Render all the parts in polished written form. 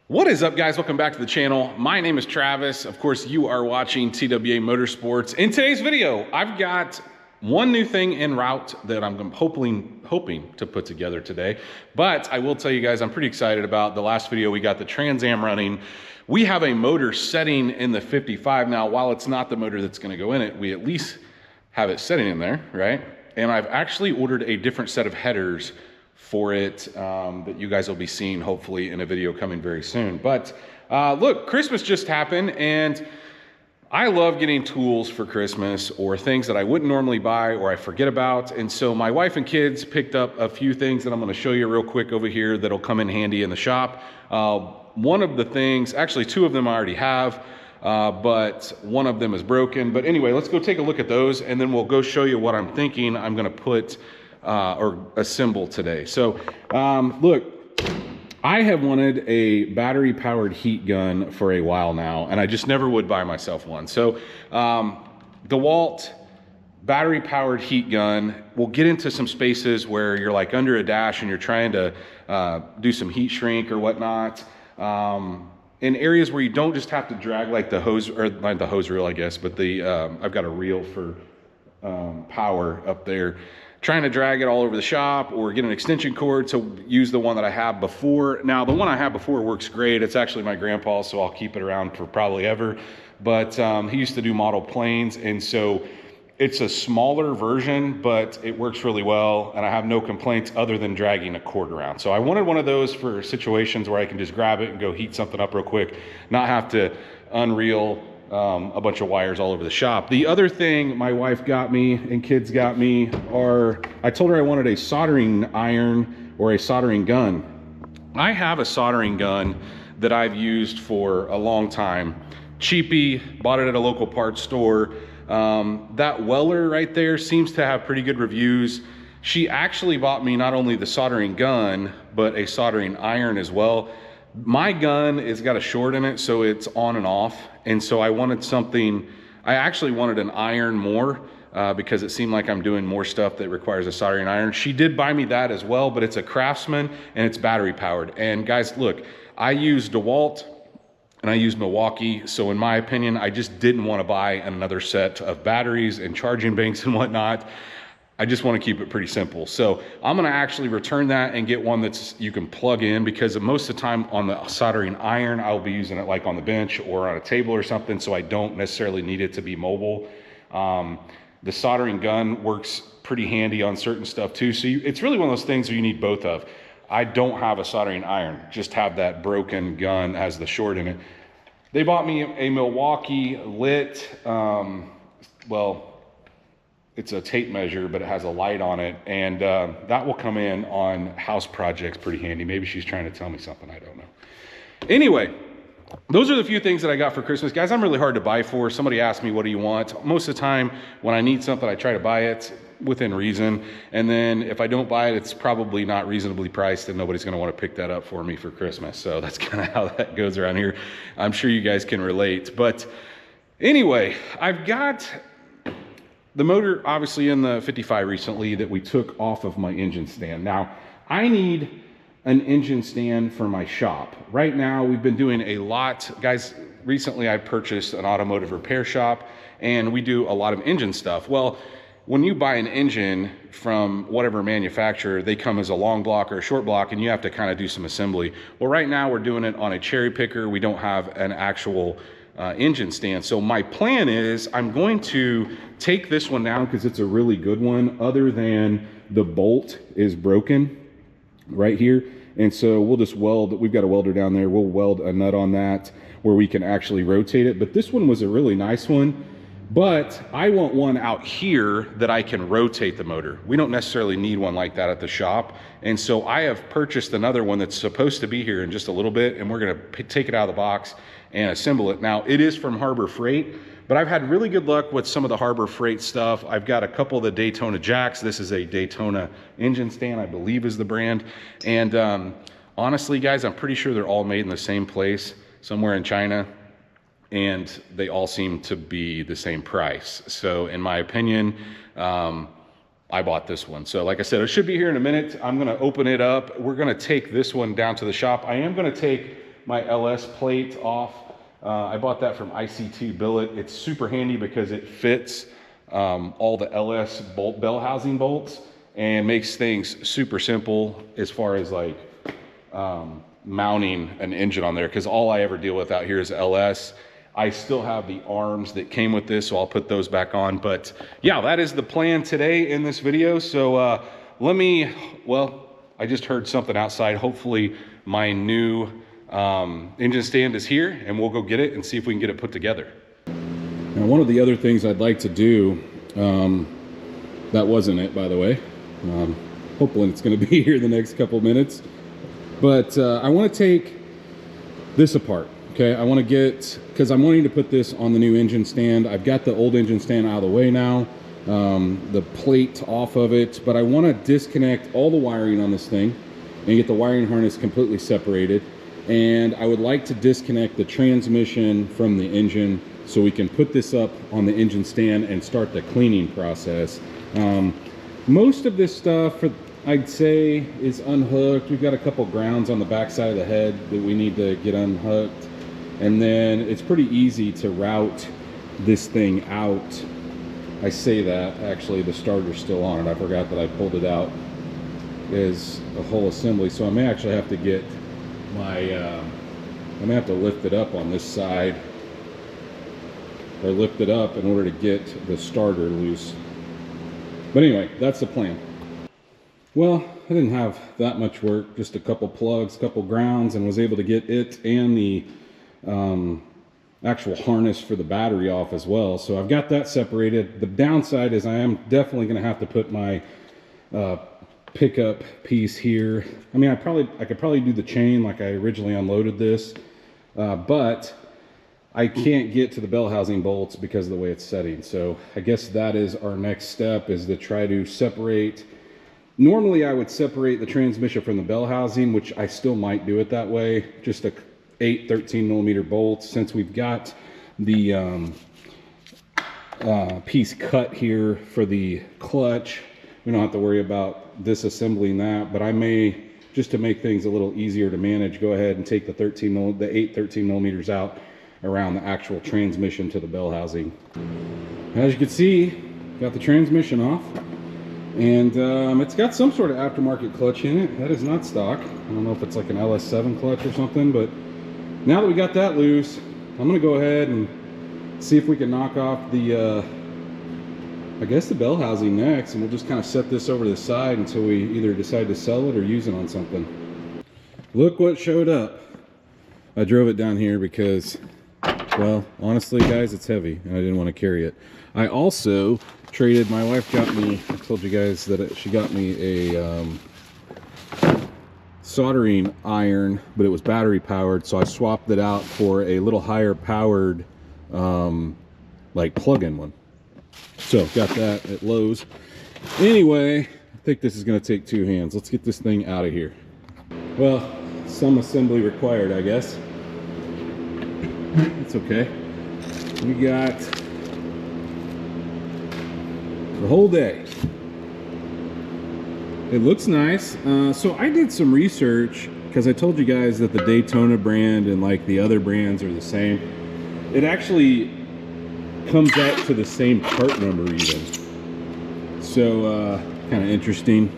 What is up, guys? Welcome back to the channel. My name is Travis. Of course, you are watching TWA Motorsports. In today's video, I've got one new thing en route that I'm hoping to put together today. But I will tell you guys, I'm pretty excited about the last video. We got the Trans Am running. We have a motor setting in the 55. Now, while it's not the motor that's going to go in it, we at least have it setting in there, right? And I've actually ordered a different set of headers for it that you guys will be seeing hopefully in a video coming very soon. But look, Christmas just happened, and I love getting tools for Christmas or things that I wouldn't normally buy or I forget about. And so my wife and kids picked up a few things that I'm going to show you real quick over here that'll come in handy in the shop. One of the things, actually two of them I already have, but one of them is broken. But anyway, let's go take a look at those, and then we'll go show you what I'm thinking I'm going to put or assemble today. So look, I have wanted a battery powered heat gun for a while now, and I just never would buy myself one. So DeWalt battery powered heat gun, we'll get into some spaces where you're like under a dash and you're trying to do some heat shrink or whatnot. In areas where you don't just have to drag like the hose, or not the hose reel, I guess, but the I've got a reel for power up there, trying to drag it all over the shop or get an extension cord to use the one that I have before. Now, the one I had before works great. It's actually my grandpa's, so I'll keep it around for probably ever. But he used to do model planes, and so it's a smaller version, but it works really well, and I have no complaints other than dragging a cord around. So I wanted one of those for situations where I can just grab it and go heat something up real quick, not have to unreel a bunch of wires all over the shop. The other thing my wife got me and kids got me are, I told her I wanted a soldering iron or a soldering gun. I have a soldering gun that I've used for a long time. Cheapy, bought it at a local parts store. That Weller right there seems to have pretty good reviews. She actually bought me not only the soldering gun, but a soldering iron as well. My gun has got a short in it, so it's on and off. And so I wanted something, I actually wanted an iron more because it seemed like I'm doing more stuff that requires a soldering iron. She did buy me that as well, but it's a Craftsman and it's battery powered. And guys, look, I use DeWalt and I use Milwaukee. So in my opinion, I just didn't want to buy another set of batteries and charging banks and whatnot. I just want to keep it pretty simple. So I'm going to actually return that and get one that's you can plug in, because most of the time on the soldering iron, I'll be using it like on the bench or on a table or something. So I don't necessarily need it to be mobile. The soldering gun works pretty handy on certain stuff too. So it's really one of those things where you need both of. I don't have a soldering iron, just have that broken gun that has the short in it. They bought me a Milwaukee lit, well, it's a tape measure, but it has a light on it, and that will come in on house projects pretty handy. Maybe she's trying to tell me something, I don't know. Anyway, those are the few things that I got for Christmas. Guys, I'm really hard to buy for. Somebody asked me, what do you want? Most of the time, when I need something, I try to buy it within reason. And then if I don't buy it, it's probably not reasonably priced, and nobody's gonna wanna pick that up for me for Christmas. So that's kind of how that goes around here. I'm sure you guys can relate. But anyway, I've got the motor obviously in the 55 recently that we took off of my engine stand. Now, I need an engine stand for my shop. Right now, we've been doing a lot. Guys, recently I purchased an automotive repair shop, and we do a lot of engine stuff. Well, when you buy an engine from whatever manufacturer, they come as a long block or a short block, and you have to kind of do some assembly. Well, right now we're doing it on a cherry picker. We don't have an actual engine stand. So my plan is I'm going to take this one down because it's a really good one, other than the bolt is broken right here. And so we'll just weld, we've got a welder down there, we'll weld a nut on that where we can actually rotate it. But this one was a really nice one, but I want one out here that I can rotate the motor. We don't necessarily need one like that at the shop. And so I have purchased another one that's supposed to be here in just a little bit, and we're gonna take it out of the box and assemble it. Now, it is from Harbor Freight, but I've had really good luck with some of the Harbor Freight stuff. I've got a couple of the Daytona jacks. This is a Daytona engine stand, I believe is the brand. And honestly, guys, I'm pretty sure they're all made in the same place, somewhere in China, and they all seem to be the same price. So in my opinion, I bought this one. So like I said, it should be here in a minute. I'm gonna open it up. We're gonna take this one down to the shop. I am gonna take my LS plate off. I bought that from IC2 Billet. It's super handy because it fits all the LS bolt bell housing bolts and makes things super simple as far as like mounting an engine on there, because all I ever deal with out here is LS. I still have the arms that came with this, so I'll put those back on. But yeah, that is the plan today in this video. So I just heard something outside. Hopefully my new engine stand is here, and we'll go get it and see if we can get it put together. Now, one of the other things I'd like to do, that wasn't it, by the way. Hopefully it's going to be here the next couple minutes. But I want to take this apart. Okay, I want to get, because I'm wanting to put this on the new engine stand. I've got the old engine stand out of the way now, the plate off of it, but I want to disconnect all the wiring on this thing and get the wiring harness completely separated. And I would like to disconnect the transmission from the engine so we can put this up on the engine stand and start the cleaning process. Most of this stuff, I'd say, is unhooked. We've got a couple grounds on the back side of the head that we need to get unhooked. And then it's pretty easy to route this thing out. I say that, actually the starter's still on it. I forgot that I pulled it out as a whole assembly. So I may actually have to get my, I may have to lift it up on this side, or lift it up in order to get the starter loose. But anyway, that's the plan. Well, I didn't have that much work, just a couple plugs, couple grounds, and was able to get it and the actual harness for the battery off as well. So I've got that separated. The downside is I am definitely going to have to put my pickup piece here. I mean, I could probably do the chain like I originally unloaded this, but I can't get to the bell housing bolts because of the way it's setting. So I guess that is our next step, is to try to separate. Normally I would separate the transmission from the bell housing, which I still might do it that way, just a 8 13mm bolts. Since we've got the piece cut here for the clutch, we don't have to worry about disassembling that. But I may, just to make things a little easier to manage, go ahead and take the 8 13mm out around the actual transmission to the bell housing. As you can see, got the transmission off, and it's got some sort of aftermarket clutch in it. That is not stock. I don't know if it's like an LS7 clutch or something, but now that we got that loose, I'm gonna go ahead and see if we can knock off the I guess the bell housing next, and we'll just kind of set this over to the side until we either decide to sell it or use it on something. Look what showed up. I drove it down here because, well, honestly guys, it's heavy and I didn't want to carry it. I also traded, my wife got me, I told you guys that she got me a soldering iron, but it was battery powered, so I swapped it out for a little higher powered like plug-in one. So got that at Lowe's. Anyway, I think this is going to take two hands. Let's get this thing out of here. Well, some assembly required, I guess. It's okay. We got the whole day. It looks nice. So I did some research, because I told you guys that the Daytona brand and like the other brands are the same. It actually comes out to the same part number even. So kind of interesting.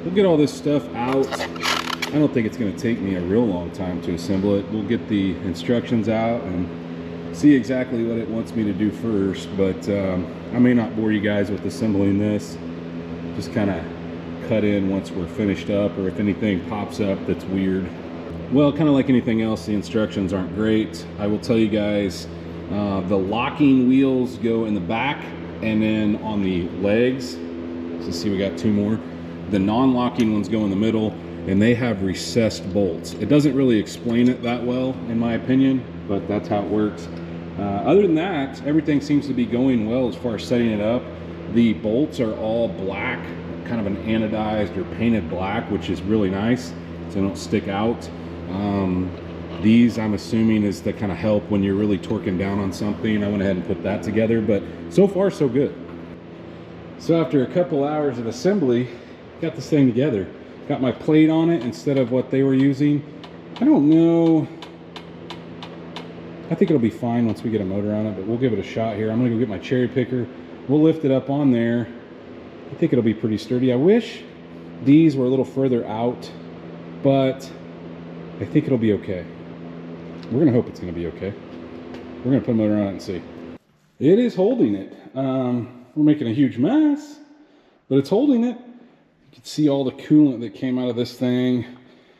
We'll get all this stuff out. I don't think it's going to take me a real long time to assemble it. We'll get the instructions out and see exactly what it wants me to do first, but I may not bore you guys with assembling this. Just kind of cut in once we're finished up, or if anything pops up that's weird. Well, kind of like anything else, the instructions aren't great. I will tell you guys, the locking wheels go in the back, and then on the legs, so see we got two more, the non-locking ones go in the middle, and they have recessed bolts. It doesn't really explain it that well in my opinion, but that's how it works. Other than that, everything seems to be going well as far as setting it up. The bolts are all black, kind of an anodized or painted black, which is really nice, so they don't stick out. These, I'm assuming, is to kind of help when you're really torquing down on something. I went ahead and put that together, but so far so good. So after a couple hours of assembly, got this thing together. Got my plate on it instead of what they were using. I don't know I think it'll be fine once we get a motor on it, but we'll give it a shot here. I'm gonna go get my cherry picker. We'll lift it up on there. I think it'll be pretty sturdy. I wish these were a little further out, but I think it'll be okay. We're gonna hope it's gonna be okay. We're gonna put a motor on it and see. It is holding it. We're making a huge mess, but it's holding it. You can see all the coolant that came out of this thing.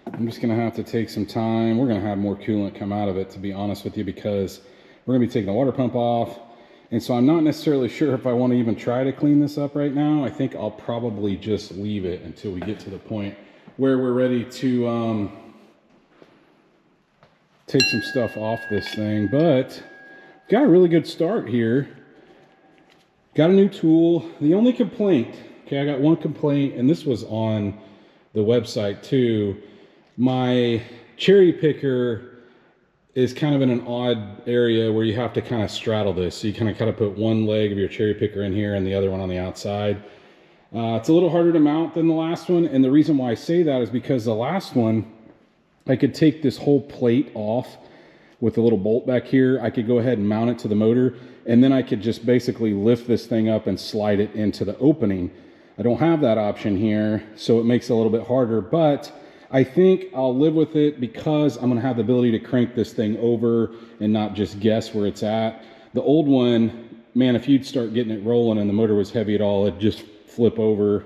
I'm just gonna have to take some time. We're gonna have more coolant come out of it, to be honest with you, because we're gonna be taking the water pump off. And so I'm not necessarily sure if I want to even try to clean this up right now. I think I'll probably just leave it until we get to the point where we're ready to take some stuff off this thing. But got a really good start here. Got a new tool. The only complaint, okay, I got one complaint, and this was on the website too. My cherry picker is kind of in an odd area where you have to kind of straddle this. So you kind of put one leg of your cherry picker in here and the other one on the outside. It's a little harder to mount than the last one. And the reason why I say that is because the last one, I could take this whole plate off with a little bolt back here. I could go ahead and mount it to the motor, and then I could just basically lift this thing up and slide it into the opening. I don't have that option here, so it makes it a little bit harder, but I think I'll live with it because I'm gonna have the ability to crank this thing over and not just guess where it's at. The old one, man, if you'd start getting it rolling and the motor was heavy at all, it'd just flip over.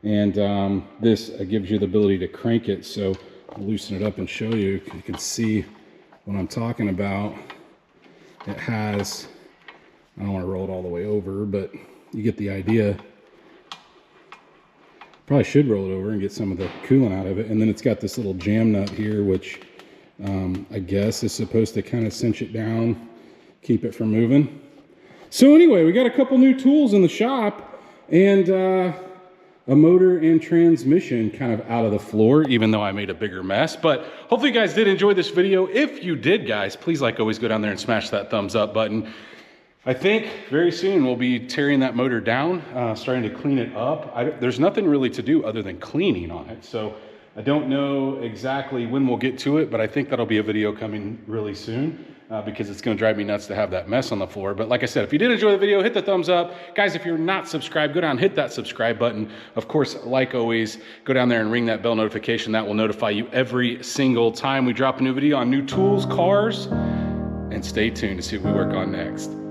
And this gives you the ability to crank it. So I'll loosen it up and show you. You can see what I'm talking about. It has, I don't wanna roll it all the way over, but you get the idea. Probably should roll it over and get some of the coolant out of it. And then it's got this little jam nut here, which I guess is supposed to kind of cinch it down, keep it from moving. So anyway, we got a couple new tools in the shop, and a motor and transmission kind of out of the floor, even though I made a bigger mess. But hopefully you guys did enjoy this video. If you did, guys, please, like always, go down there and smash that thumbs up button. I think very soon we'll be tearing that motor down, starting to clean it up. There's nothing really to do other than cleaning on it. So I don't know exactly when we'll get to it, but I think that'll be a video coming really soon because it's gonna drive me nuts to have that mess on the floor. But like I said, if you did enjoy the video, hit the thumbs up. Guys, if you're not subscribed, go down and hit that subscribe button. Of course, like always, go down there and ring that bell notification. That will notify you every single time we drop a new video on new tools, cars, and stay tuned to see what we work on next.